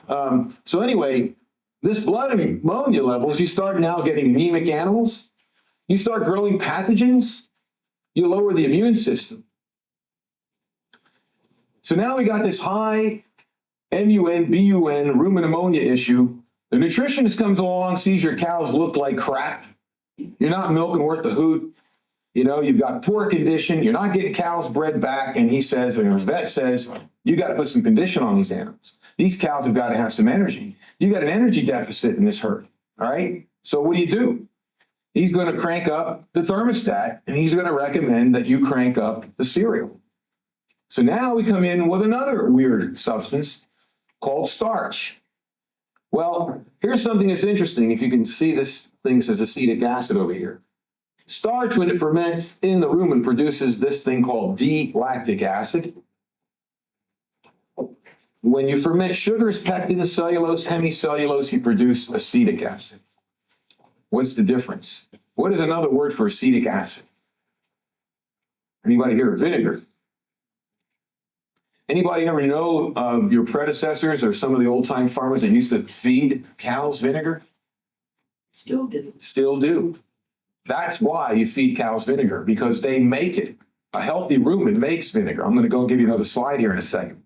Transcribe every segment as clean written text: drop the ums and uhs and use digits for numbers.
So anyway, this blood ammonia levels, you start now getting anemic animals, you start growing pathogens, you lower the immune system. So now we got this high MUN, BUN, rumen ammonia issue. The nutritionist comes along, sees your cows look like crap. You're not milking worth the hoot. You know, you've got poor condition. You're not getting cows bred back. And he says, or his vet says, you got to put some condition on these animals. These cows have got to have some energy. You got an energy deficit in this herd. All right. So what do? He's going to crank up the thermostat, and he's going to recommend that you crank up the cereal. So now we come in with another weird substance called starch. Well, here's something that's interesting. If you can see, this thing says acetic acid over here. Starch, when it ferments in the rumen, produces this thing called D-lactic acid. When you ferment sugars, pectin, cellulose, hemicellulose, you produce acetic acid. What's the difference? What is another word for acetic acid? Anybody hear of vinegar? Anybody ever know of your predecessors or some of the old-time farmers that used to feed cows vinegar? Still do. Still do. That's why you feed cows vinegar, because they make it. A healthy rumen makes vinegar. I'm going to go give you another slide here in a second.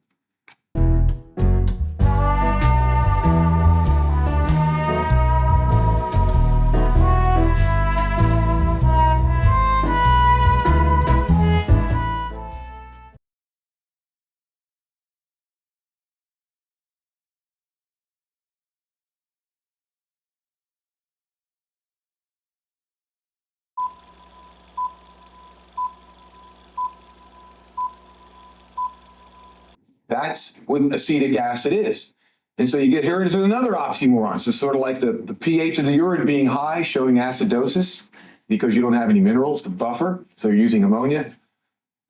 That's what acetic acid is. And so you get here is another oxymoron. So sort of like the pH of the urine being high, showing acidosis, because you don't have any minerals to buffer, so you're using ammonia.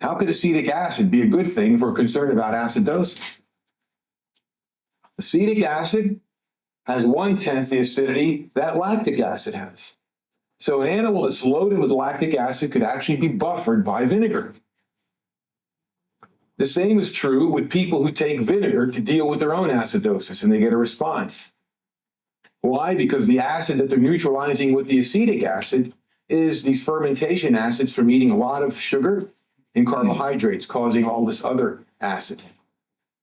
How could acetic acid be a good thing if we're concerned about acidosis? Acetic acid has 1/10 the acidity that lactic acid has. So an animal that's loaded with lactic acid could actually be buffered by vinegar. The same is true with people who take vinegar to deal with their own acidosis, and they get a response. Why? Because the acid that they're neutralizing with the acetic acid is these fermentation acids from eating a lot of sugar and carbohydrates, causing all this other acid.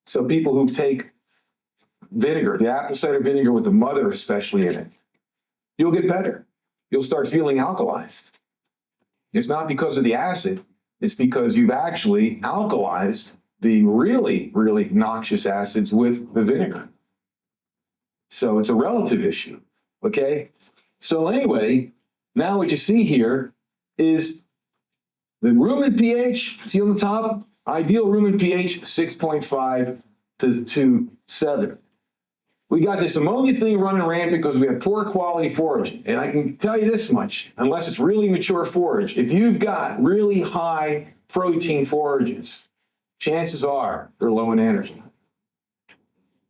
So people who take vinegar, the apple cider vinegar with the mother especially in it, you'll get better. You'll start feeling alkalized. It's not because of the acid. It's because you've actually alkalized the really, really noxious acids with the vinegar. So it's a relative issue, okay? So anyway, now what you see here is the rumen pH, see on the top? Ideal rumen pH, 6.5 to 7. We got this ammonia thing running rampant because we have poor quality forage. And I can tell you this much, unless it's really mature forage, if you've got really high protein forages, chances are they're low in energy.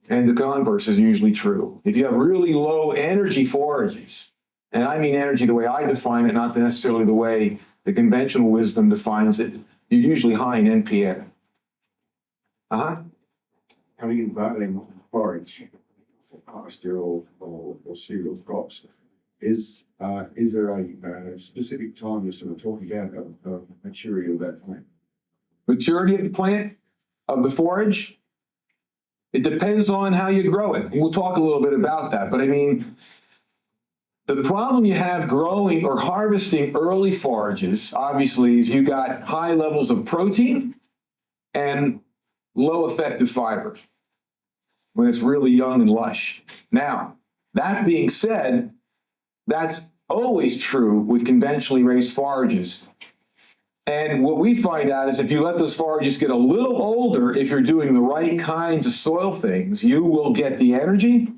And the converse is usually true. If you have really low energy forages, and I mean energy the way I define it, not necessarily the way the conventional wisdom defines it, you're usually high in NPN. How do you value forage? Pasture or cereal crops, is there a specific time you're sort of talking about maturity of that plant? Maturity of the plant, of the forage, it depends on how you grow it. We'll talk a little bit about that, but I mean, the problem you have growing or harvesting early forages, obviously, is you got high levels of protein and low effective fiber when it's really young and lush. Now, that being said, that's always true with conventionally raised forages. And what we find out is if you let those forages get a little older, if you're doing the right kinds of soil things, you will get the energy,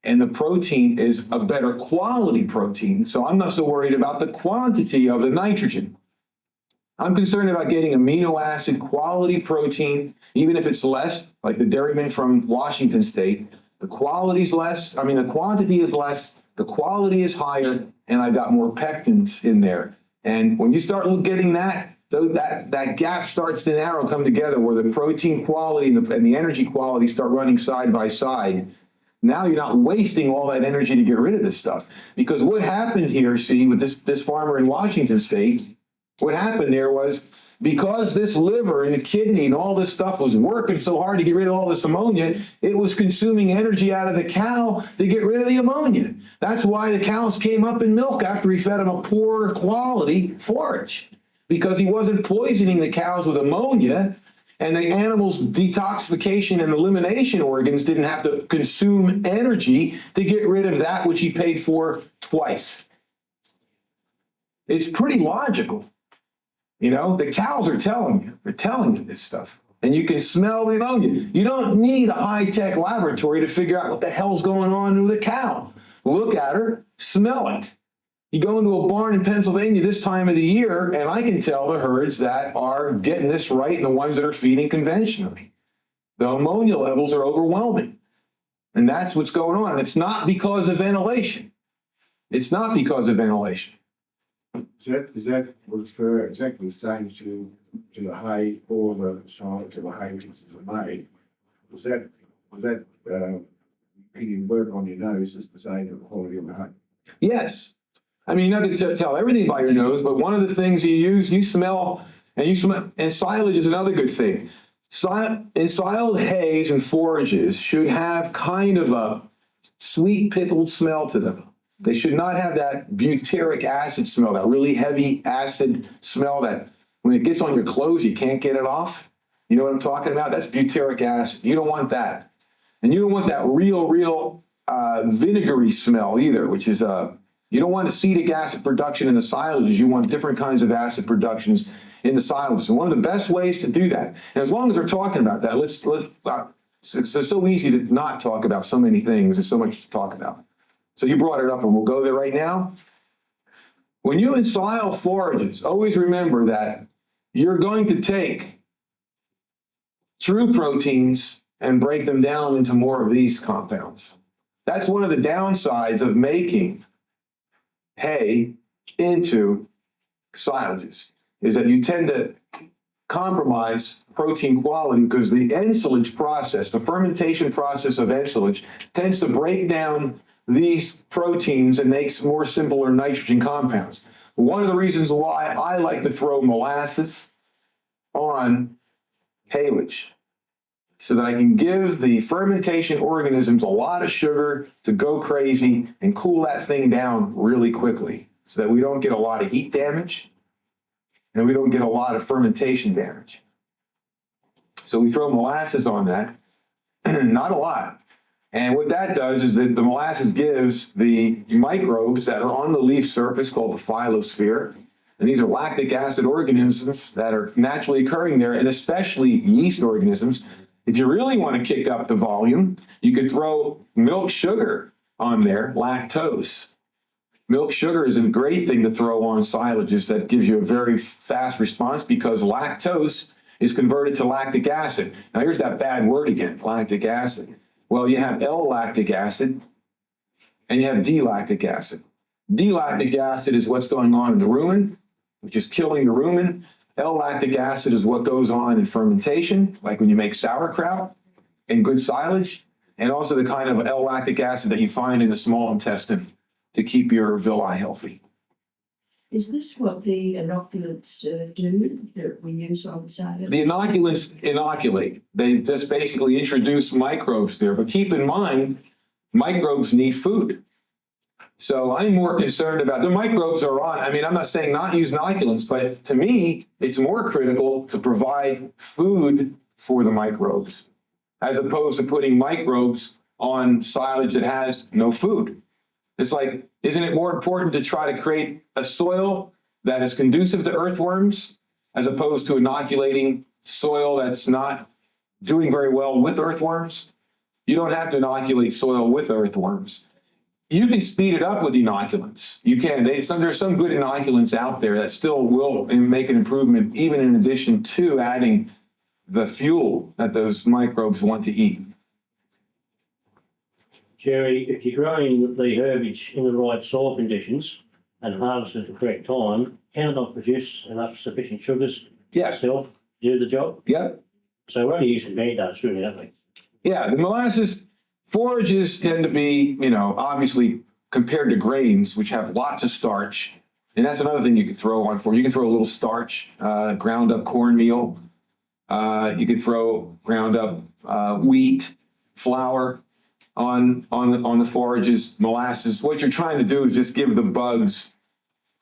and the protein is a better quality protein. So I'm not so worried about the quantity of the nitrogen. I'm concerned about getting amino acid quality protein, even if it's less, like the dairyman from Washington State. The quality's less, I mean, the quantity is less, the quality is higher, and I've got more pectins in there. And when you start getting that, that gap starts to narrow, come together, where the protein quality and the energy quality start running side by side, Now you're not wasting all that energy to get rid of this stuff. Because what happened here, see, with this farmer in Washington State, what happened there was because this liver and the kidney and all this stuff was working so hard to get rid of all this ammonia, it was consuming energy out of the cow to get rid of the ammonia. That's why the cows came up in milk after he fed them a poor quality forage, because he wasn't poisoning the cows with ammonia, and the animal's detoxification and elimination organs didn't have to consume energy to get rid of that which he paid for twice. It's pretty logical. You know, the cows are they're telling you this stuff. And you can smell the ammonia. You don't need a high-tech laboratory to figure out what the hell's going on with a cow. Look at her, smell it. You go into a barn in Pennsylvania this time of the year, and I can tell the herds that are getting this right and the ones that are feeding conventionally. The ammonia levels are overwhelming. And that's what's going on. And it's not because of ventilation. It's not because of ventilation. Does that refer exactly the same to the hay or the silage of the hay mixes are made? Was that you work on your nose just to say the quality of the hay? Yes. I mean, not to tell everything by your nose, but one of the things you smell, and silage is another good thing. Ensiled hays and forages should have kind of a sweet pickled smell to them. They should not have that butyric acid smell, that really heavy acid smell that when it gets on your clothes, you can't get it off. You know what I'm talking about? That's butyric acid. You don't want that. And you don't want that real vinegary smell either, which is, you don't want acetic acid production in the silages. You want different kinds of acid productions in the silages. And one of the best ways to do that, and as long as we're talking about that, it's so easy to not talk about so many things. There's so much to talk about. So you brought it up and we'll go there right now. When you ensile forages, always remember that you're going to take true proteins and break them down into more of these compounds. That's one of the downsides of making hay into silages, is that you tend to compromise protein quality because the ensilage process, the fermentation process of ensilage, tends to break down these proteins and makes more simpler nitrogen compounds. One of the reasons why I like to throw molasses on haylage, so that I can give the fermentation organisms a lot of sugar to go crazy and cool that thing down really quickly, so that we don't get a lot of heat damage and we don't get a lot of fermentation damage. So we throw molasses on that, not a lot. And what that does is that the molasses gives the microbes that are on the leaf surface, called the phyllosphere, and these are lactic acid organisms that are naturally occurring there, and especially yeast organisms. If you really want to kick up the volume, you could throw milk sugar on there, lactose. Milk sugar is a great thing to throw on silages. That gives you a very fast response because lactose is converted to lactic acid. Now here's that bad word again, lactic acid. Well, you have L-lactic acid and you have D-lactic acid. D-lactic acid is what's going on in the rumen, which is killing the rumen. L-lactic acid is what goes on in fermentation, like when you make sauerkraut and good silage, and also the kind of L-lactic acid that you find in the small intestine to keep your villi healthy. Is this what the inoculants do that we use on the side of The inoculants inoculate. They just basically introduce microbes there, but keep in mind, microbes need food. So I'm more concerned about the microbes are on. I mean, I'm not saying not use inoculants, but to me, it's more critical to provide food for the microbes as opposed to putting microbes on silage that has no food. It's like, isn't it more important to try to create a soil that is conducive to earthworms as opposed to inoculating soil that's not doing very well with earthworms? You don't have to inoculate soil with earthworms. You can speed it up with inoculants. You can. There's some good inoculants out there that still will make an improvement, even in addition to adding the fuel that those microbes want to eat. Jerry, if you're growing the herbage in the right soil conditions and harvest at the correct time, can it not produce enough sufficient sugars Yeah. itself to do the job? Yep. So we're only using band-aids, really, aren't we? Yeah, the molasses, Forages tend to be, obviously compared to grains, which have lots of starch. And that's another thing you can throw on forage. You can throw a little starch, ground up cornmeal. You can throw ground up wheat, flour on the forages, molasses. What you're trying to do is just give the bugs,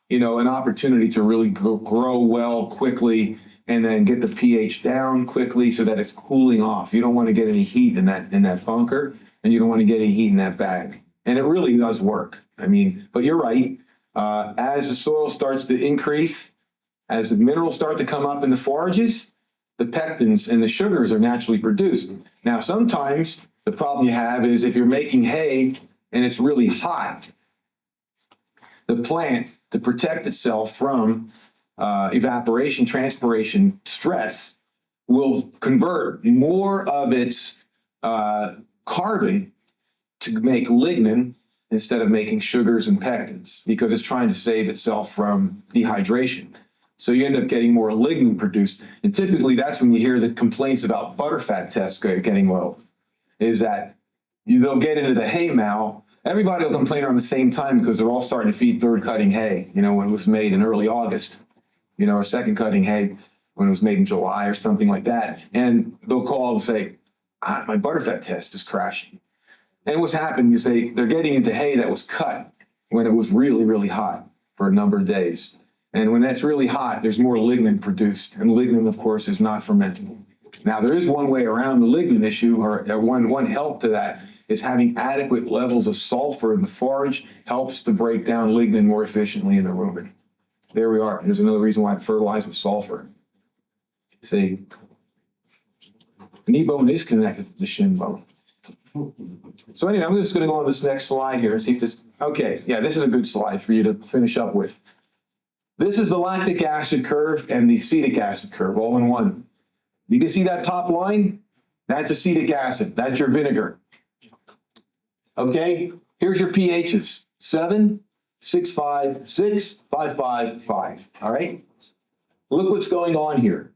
an opportunity to really grow well quickly, and then get the pH down quickly so that it's cooling off. You don't want to get any heat in that bunker, and you don't want to get any heat in that bag. And it really does work. But you're right. As the soil starts to increase, as the minerals start to come up in the forages, the pectins and the sugars are naturally produced. Now, sometimes the problem you have is if you're making hay and it's really hot, the plant, to protect itself from evaporation, transpiration, stress, will convert more of its carbon to make lignin instead of making sugars and pectins, because it's trying to save itself from dehydration. So you end up getting more lignin produced. And typically that's when you hear the complaints about butterfat tests getting low, is that they'll get into the hay mow. Everybody will complain around the same time because they're all starting to feed third cutting hay, when it was made in early August, or second cutting hay when it was made in July or something like that. And they'll call and say, my butterfat test is crashing. And what's happening is they're getting into hay that was cut when it was really, really hot for a number of days. And when that's really hot, there's more lignin produced. And lignin, of course, is not fermentable. Now, there is one way around the lignin issue, or one help to that, is having adequate levels of sulfur in the forage helps to break down lignin more efficiently in the rumen. There we are. There's another reason why I fertilize with sulfur. See, the knee bone is connected to the shin bone. So anyway, I'm just going to go on this next slide here and see if this, okay, yeah, this is a good slide for you to finish up with. This is the lactic acid curve and the acetic acid curve all in one. You can see that top line? That's acetic acid. That's your vinegar. Okay, here's your pHs, 7, 6.5, 6, 5.5, 5, all right? Look what's going on here.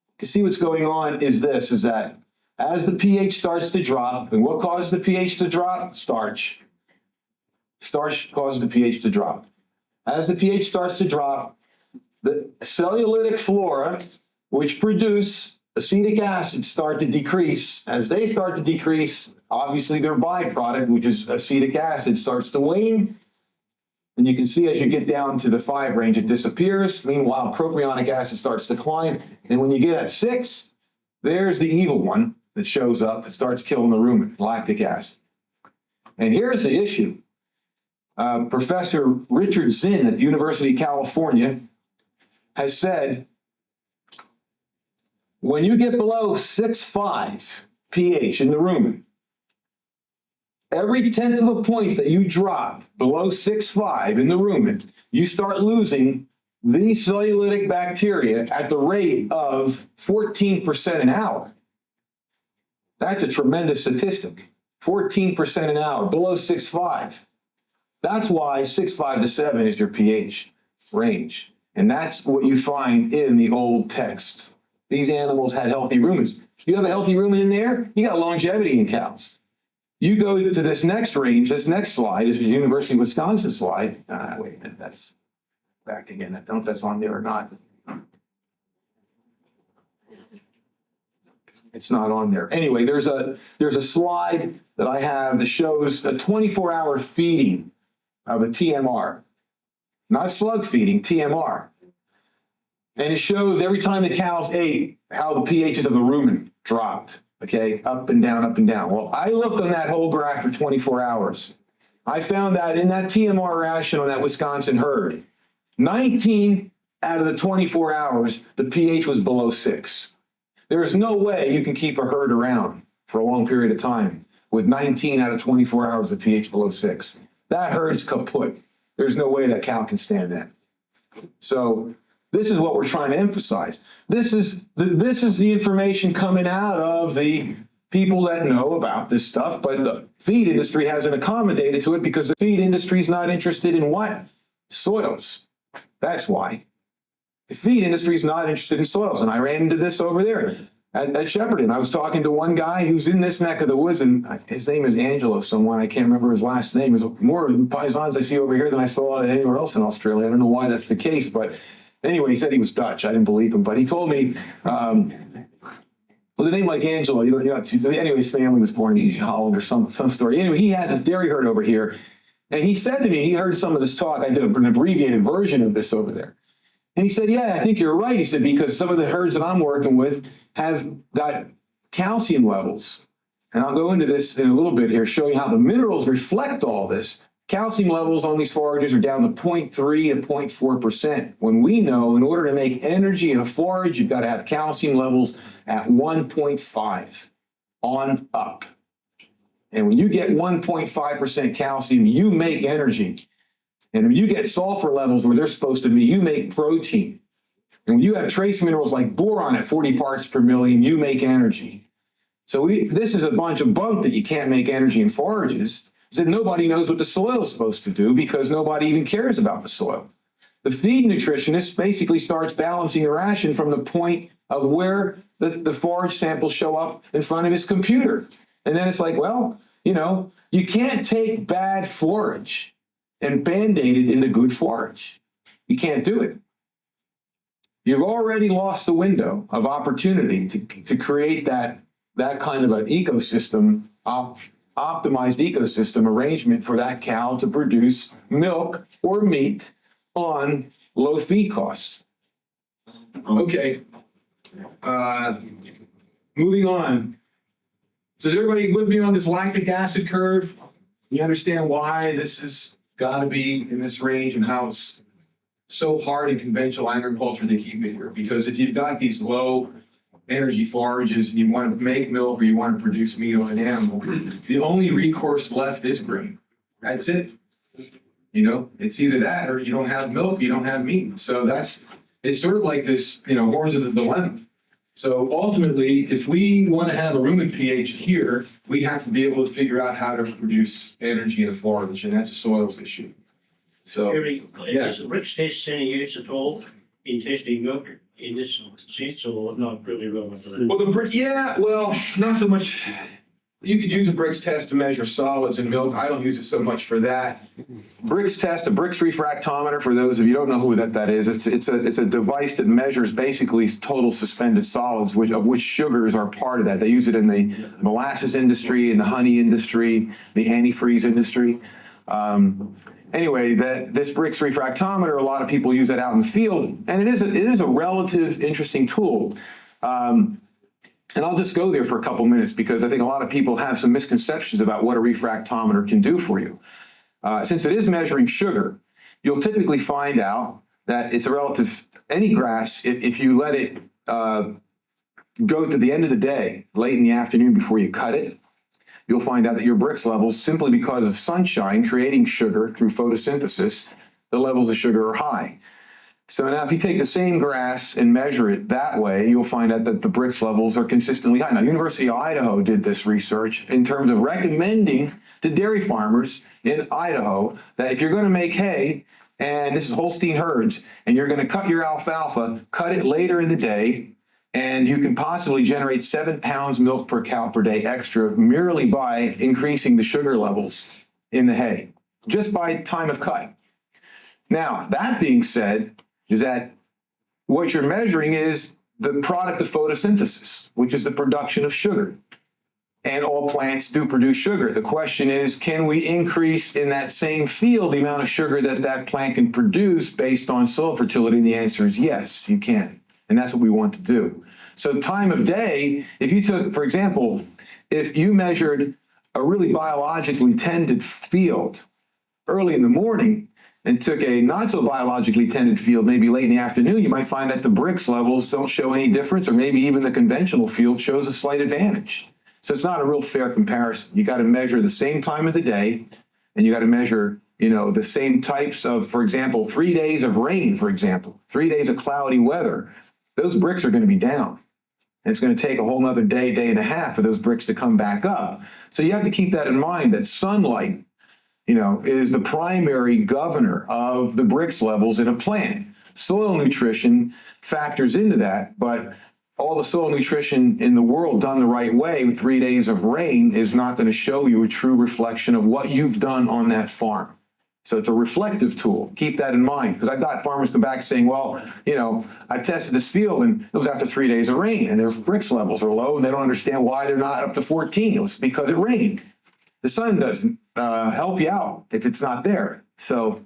You can see what's going on is that as the pH starts to drop, and what causes the pH to drop? Starch. Starch causes the pH to drop. As the pH starts to drop, the cellulitic flora, which produce acetic acid, start to decrease. As they start to decrease, obviously their byproduct, which is acetic acid, starts to wane. And you can see as you get down to the 5 range, it disappears. Meanwhile, propionic acid starts to climb. And when you get at 6, there's the evil one that shows up that starts killing the rumen, lactic acid. And here's the issue. Professor Richard Zinn at the University of California has said, when you get below 6.5 pH in the rumen, every tenth of a point that you drop below 6.5 in the rumen, you start losing the cellulitic bacteria at the rate of 14% an hour. That's a tremendous statistic. 14% an hour, below 6.5. That's why 6.5 to 7 is your pH range. And that's what you find in the old texts. These animals had healthy rumens. You have a healthy rumen in there, you got longevity in cows. You go to this next range, this next slide is the University of Wisconsin slide. Wait a minute, that's back again. I don't know if that's on there or not. It's not on there. Anyway, there's a slide that I have that shows a 24-hour feeding of a TMR. Not slug feeding, TMR. And it shows every time the cows ate how the pHs of the rumen dropped. Okay, up and down, up and down. Well, I looked on that whole graph for 24 hours. I found that in that TMR ration on that Wisconsin herd, 19 out of the 24 hours, the pH was below 6. There is no way you can keep a herd around for a long period of time with 19 out of 24 hours, the pH below 6. That herd's kaput. There's no way that cow can stand that. So this is what we're trying to emphasize. This is the information coming out of the people that know about this stuff, but the feed industry hasn't accommodated to it because the feed industry is not interested in what? Soils. That's why. The feed industry is not interested in soils, and I ran into this over there at Shepparton. I was talking to one guy who's in this neck of the woods, and his name is Angelo someone. I can't remember his last name. There's more paisans I see over here than I saw anywhere else in Australia. I don't know why that's the case, but anyway, he said he was Dutch. I didn't believe him, but he told me, with a name like Angelo, anyway, his family was born in Holland or some story. Anyway, he has a dairy herd over here, and he said to me, he heard some of this talk. I did an abbreviated version of this over there. And he said, yeah, I think you're right. He said, because some of the herds that I'm working with have got calcium levels. And I'll go into this in a little bit here, showing how the minerals reflect all this. Calcium levels on these forages are down to 0.3 and 0.4%. When we know in order to make energy in a forage, you've got to have calcium levels at 1.5 on up. And when you get 1.5% calcium, you make energy. And when you get sulfur levels where they're supposed to be, you make protein. And when you have trace minerals like boron at 40 parts per million, you make energy. So this is a bunch of bunk that you can't make energy in forages. Is that nobody knows what the soil is supposed to do because nobody even cares about the soil. The feed nutritionist basically starts balancing the ration from the point of where the forage samples show up in front of his computer. And then it's like, well, you can't take bad forage and band-aid it into good forage. You can't do it. You've already lost the window of opportunity to create that kind of an ecosystem, optimized ecosystem arrangement for that cow to produce milk or meat on low feed costs. Okay. Moving on. So is everybody with me on this lactic acid curve? You understand why this has got to be in this range and how it's so hard in conventional agriculture to keep it here? Because if you've got these low energy forages and you want to make milk or you want to produce meat on an animal, the only recourse left is grain. That's it. It's either that or you don't have milk, you don't have meat. So it's sort of like this, horns of the dilemma. So ultimately, if we want to have a rumen pH here, we have to be able to figure out how to produce energy in a forage, and that's a soils issue. So, yeah. Is the Brix test any use at all in testing milk in this sense, or not really relevant to that? Well, not so much. You could use a Brix test to measure solids in milk. I don't use it so much for that. Brix test, a Brix refractometer, for those of you who don't know who that is, it's a device that measures basically total suspended solids, of which sugars are part of that. They use it in the molasses industry, in the honey industry, the antifreeze industry. Anyway, this Brix refractometer, a lot of people use that out in the field, and it is a relative interesting tool. And I'll just go there for a couple minutes because I think a lot of people have some misconceptions about what a refractometer can do for you. Since it is measuring sugar, you'll typically find out that it's a relative, any grass, if you let it go to the end of the day, late in the afternoon before you cut it, you'll find out that your Brix levels, simply because of sunshine creating sugar through photosynthesis, the levels of sugar are high. So now if you take the same grass and measure it that way, you'll find out that the Brix levels are consistently high. Now, University of Idaho did this research in terms of recommending to dairy farmers in Idaho that if you're going to make hay, and this is Holstein herds, and you're going to cut your alfalfa, cut it later in the day, and you can possibly generate 7 pounds milk per cow per day extra merely by increasing the sugar levels in the hay, just by time of cut. Now, that being said, is that what you're measuring is the product of photosynthesis, which is the production of sugar. And all plants do produce sugar. The question is, can we increase in that same field the amount of sugar that plant can produce based on soil fertility? And the answer is yes, you can. And that's what we want to do. So time of day, if you took, for example, if you measured a really biologically tended field early in the morning, and took a not so biologically tended field maybe late in the afternoon, you might find that the Brix levels don't show any difference, or maybe even the conventional field shows a slight advantage. So it's not a real fair comparison. You got to measure the same time of the day, and you got to measure, the same types of, for example, 3 days of rain, for example, 3 days of cloudy weather. Those Brix are going to be down. And it's going to take a whole nother day, day and a half for those Brix to come back up. So you have to keep that in mind, that sunlight is the primary governor of the Brix levels in a plant. Soil nutrition factors into that, but all the soil nutrition in the world done the right way with 3 days of rain is not going to show you a true reflection of what you've done on that farm. So it's a reflective tool. Keep that in mind, because I've got farmers come back saying, well, you know, I tested this field and it was after 3 days of rain and their Brix levels are low and they don't understand why they're not up to 14. It was because it rained. The sun doesn't help you out if it's not there. So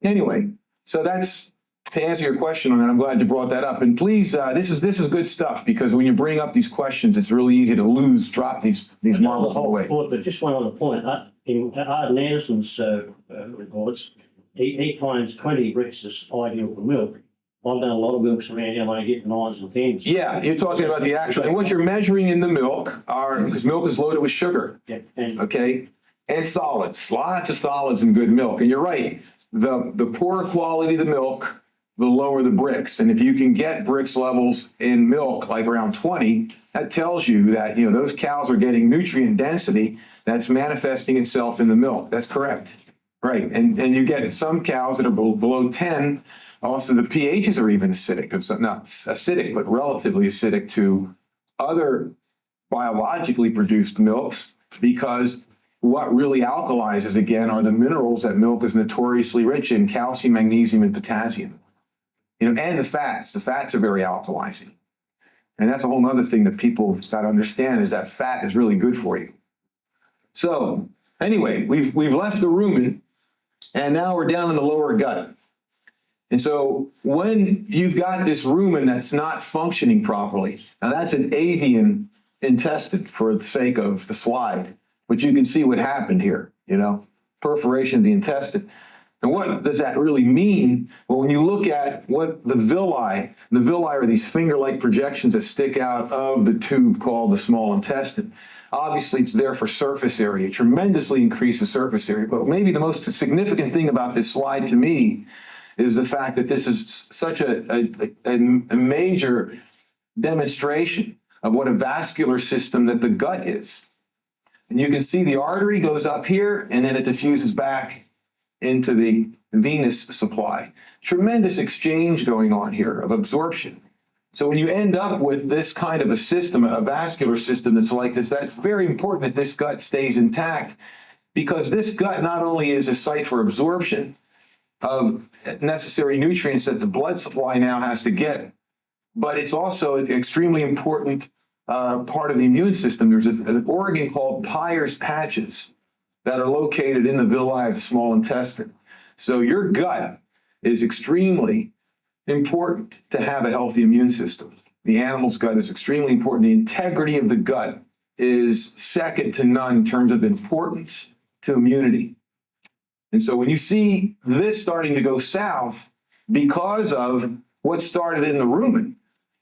anyway, so that's to answer your question on that. I'm glad you brought that up. And please, this is good stuff, because when you bring up these questions, it's really easy to drop these marbles away. But just one other point, in Arden Anderson's reports, he finds 20 Brix is ideal for milk. I've done a lot of milks around here, and I get 9s and 10s. Yeah, you're talking about the actual, and what you're measuring in the milk are, because milk is loaded with sugar, Yeah, and okay? And solids, lots of solids in good milk. And you're right, the poorer quality of the milk, the lower the Brix. And if you can get Brix levels in milk like around 20, that tells you that, you know, those cows are getting nutrient density that's manifesting itself in the milk. That's correct. Right. And you get some cows that are below 10. Also, the pHs are even acidic. It's not acidic, but relatively acidic to other biologically produced milks, because what really alkalizes, again, are the minerals that milk is notoriously rich in: calcium, magnesium, and potassium. You know, and the fats. The fats are very alkalizing. And that's a whole other thing that people got to understand, is that fat is really good for you. So anyway, we've left the rumen, and now we're down in the lower gut. And so when you've got this rumen that's not functioning properly, now that's an avian intestine for the sake of the slide, but you can see what happened here, you know, perforation of the intestine. And what does that really mean? Well, when you look at what the villi are these finger-like projections that stick out of the tube called the small intestine. Obviously, it's there for surface area. It tremendously increases surface area. But maybe the most significant thing about this slide to me is the fact that this is such a major demonstration of what a vascular system that the gut is. And you can see the artery goes up here, and then it diffuses back into the venous supply. Tremendous exchange going on here of absorption. So when you end up with this kind of a system, a vascular system that's like this, that's very important that this gut stays intact, because this gut not only is a site for absorption of necessary nutrients that the blood supply now has to get, but it's also an extremely important part of the immune system. There's an organ called Peyer's patches that are located in the villi of the small intestine. So your gut is extremely important to have a healthy immune system. The animal's gut is extremely important. The integrity of the gut is second to none in terms of importance to immunity. And so when you see this starting to go south because of what started in the rumen,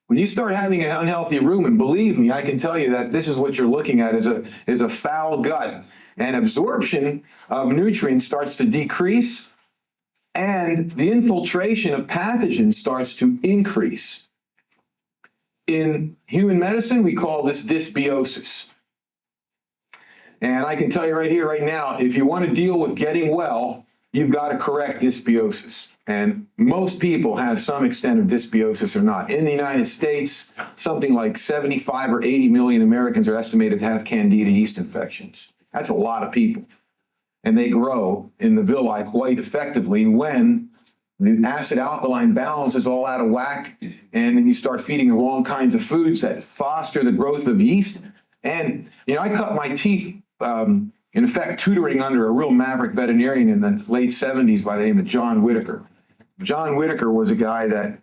when you start having an unhealthy rumen, believe me, I can tell you that this is what you're looking at, is a foul gut. And absorption of nutrients starts to decrease, and the infiltration of pathogens starts to increase. In human medicine, we call this dysbiosis. And I can tell you right here, right now, if you want to deal with getting well, you've got to correct dysbiosis. And most people have some extent of dysbiosis or not. In the United States, something like 75 or 80 million Americans are estimated to have candida yeast infections. That's a lot of people. And they grow in the villi quite effectively when the acid-alkaline balance is all out of whack, and then you start feeding the wrong kinds of foods that foster the growth of yeast. And, you know, I cut my teeth, in effect, tutoring under a real maverick veterinarian in the late 70s by the name of John Whitaker. John Whitaker was a guy that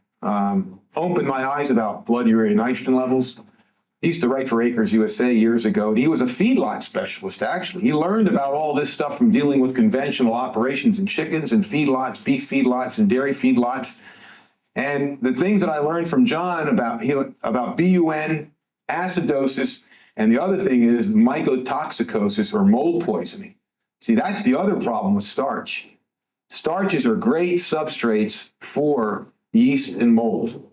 opened my eyes about blood urea nitrogen levels. He used to write for Acres USA years ago. He was a feedlot specialist, actually. He learned about all this stuff from dealing with conventional operations in chickens and feedlots, beef feedlots and dairy feedlots. And the things that I learned from John about BUN, acidosis, and the other thing is mycotoxicosis, or mold poisoning. See, that's the other problem with starch. Starches are great substrates for yeast and mold.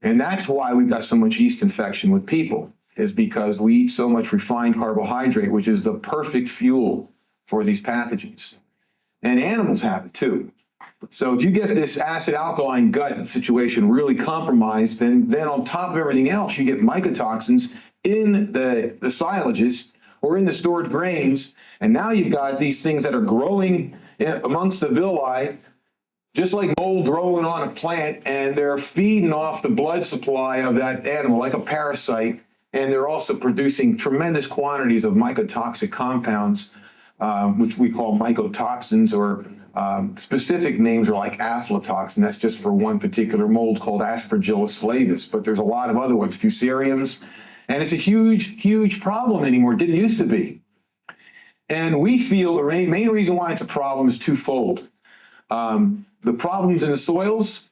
And that's why we've got so much yeast infection with people, is because we eat so much refined carbohydrate, which is the perfect fuel for these pathogens. And animals have it too. So if you get this acid alkaline gut situation really compromised, then on top of everything else, you get mycotoxins in the silages or in the stored grains. And now you've got these things that are growing amongst the villi, just like mold growing on a plant, and they're feeding off the blood supply of that animal like a parasite. And they're also producing tremendous quantities of mycotoxic compounds, which we call mycotoxins, or specific names are like aflatoxin. That's just for one particular mold called Aspergillus flavus, but there's a lot of other ones, fusariums, and it's a huge, huge problem anymore. It didn't used to be. And we feel the main reason why it's a problem is twofold. The problems in the soils,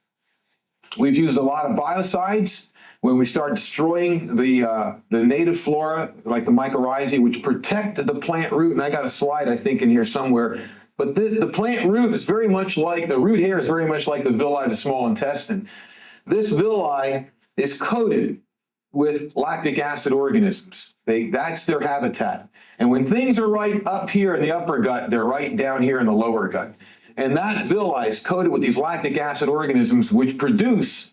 we've used a lot of biocides. When we start destroying the native flora, like the mycorrhizae, which protect the plant root, and I got a slide, I think, in here somewhere, but the plant root is very much like, the root hair is very much like the villi of the small intestine. This villi is coated with lactic acid organisms. That's their habitat. And when things are right up here in the upper gut, they're right down here in the lower gut. And that villi is coated with these lactic acid organisms, which produce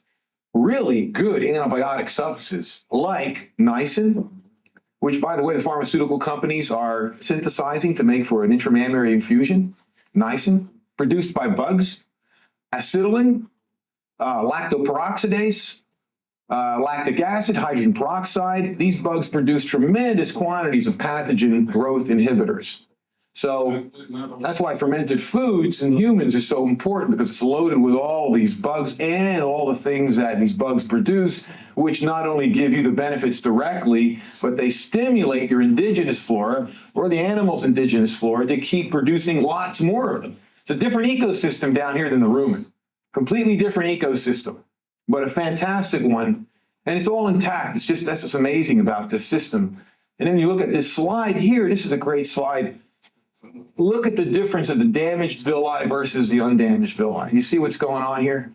really good antibiotic substances like niacin, which, by the way, the pharmaceutical companies are synthesizing to make for an intramammary infusion. Niacin, produced by bugs. Acetylene, lactoperoxidase, lactic acid, hydrogen peroxide. These bugs produce tremendous quantities of pathogen growth inhibitors. So that's why fermented foods in humans are so important, because it's loaded with all these bugs and all the things that these bugs produce, which not only give you the benefits directly, but they stimulate your indigenous flora or the animal's indigenous flora to keep producing lots more of them. It's a different ecosystem down here than the rumen. Completely different ecosystem, but a fantastic one. And it's all intact. It's just, that's what's amazing about this system. And then you look at this slide here. This is a great slide. Look at the difference of the damaged villi versus the undamaged villi. You see what's going on here?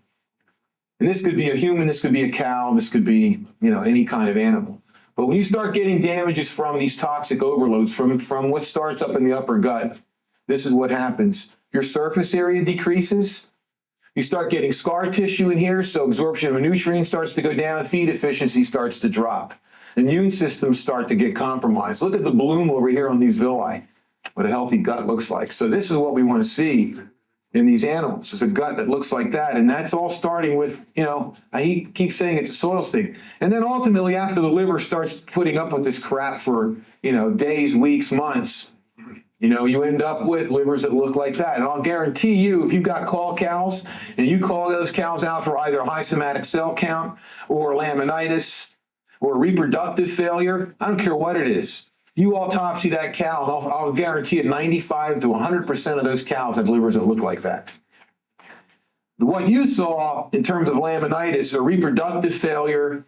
And this could be a human, this could be a cow, this could be, any kind of animal. But when you start getting damages from these toxic overloads, from what starts up in the upper gut, this is what happens. Your surface area decreases. You start getting scar tissue in here, so absorption of nutrients starts to go down, feed efficiency starts to drop. Immune systems start to get compromised. Look at the bloom over here on these villi, what a healthy gut looks like. So this is what we want to see in these animals, is a gut that looks like that. And that's all starting with, I keep saying it's a soils thing. And then ultimately, after the liver starts putting up with this crap for, days, weeks, months, you end up with livers that look like that. And I'll guarantee you, if you've got call cows and you call those cows out for either high somatic cell count or laminitis or reproductive failure, I don't care what it is. You autopsy that cow, and I'll guarantee you 95 to 100% of those cows have livers that look like that. What you saw in terms of laminitis or reproductive failure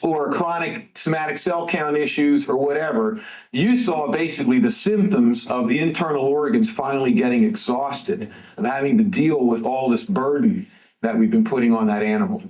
or chronic somatic cell count issues or whatever, you saw basically the symptoms of the internal organs finally getting exhausted and having to deal with all this burden that we've been putting on that animal.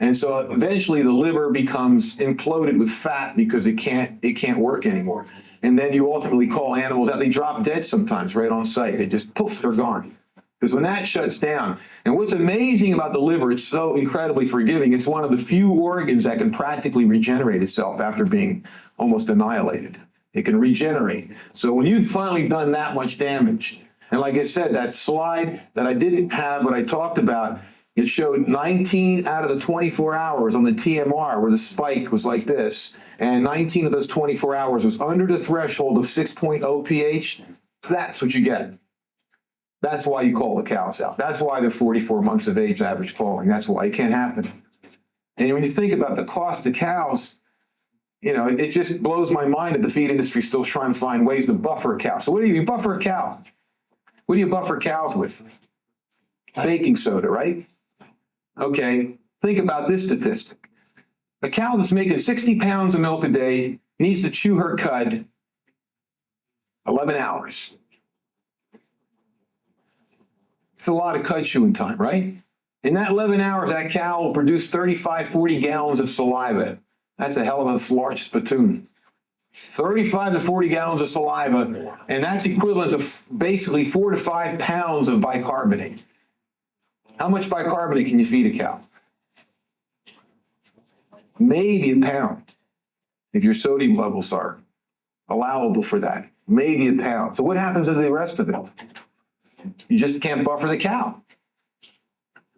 And so eventually the liver becomes imploded with fat because it can't work anymore. And then you ultimately call animals out. They drop dead sometimes right on site. They just poof, they're gone. Because when that shuts down, and what's amazing about the liver, it's so incredibly forgiving. It's one of the few organs that can practically regenerate itself after being almost annihilated. It can regenerate. So when you've finally done that much damage, and like I said, that slide that I didn't have, but I talked about, it showed 19 out of the 24 hours on the TMR where the spike was like this, and 19 of those 24 hours was under the threshold of 6.0 pH. That's what you get. That's why you call the cows out. That's why they're 44 months of age average calling. That's why it can't happen. And when you think about the cost of cows, it just blows my mind that the feed industry is still trying to find ways to buffer a cow. So what do you buffer a cow? What do you buffer cows with? Baking soda, right? Okay, think about this statistic. A cow that's making 60 pounds of milk a day needs to chew her cud 11 hours. It's a lot of cud chewing time, right? In that 11 hours, that cow will produce 35, 40 gallons of saliva. That's a hell of a large spittoon. 35 to 40 gallons of saliva, and that's equivalent to basically 4 to 5 pounds of bicarbonate. How much bicarbonate can you feed a cow? Maybe a pound, if your sodium levels are allowable for that. Maybe a pound. So what happens to the rest of it? You just can't buffer the cow.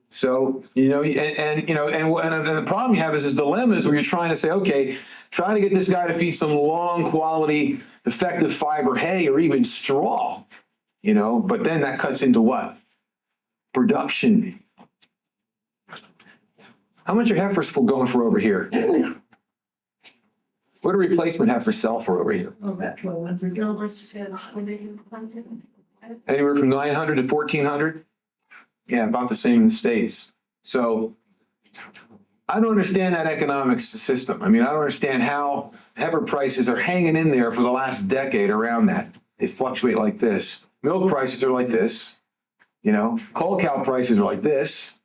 So, and the problem you have is this dilemmas where you're trying to say, okay, try to get this guy to feed some long quality, effective fiber hay or even straw, but then that cuts into what? Production. How much are heifers going for over here? What do replacement heifers sell for over here? Oh, about $1,200. Anywhere from 900 to 1,400? Yeah, about the same in the States. So I don't understand that economics system. I mean, I don't understand how heifer prices are hanging in there for the last decade around that. They fluctuate like this. Milk prices are like this, cow prices are like this,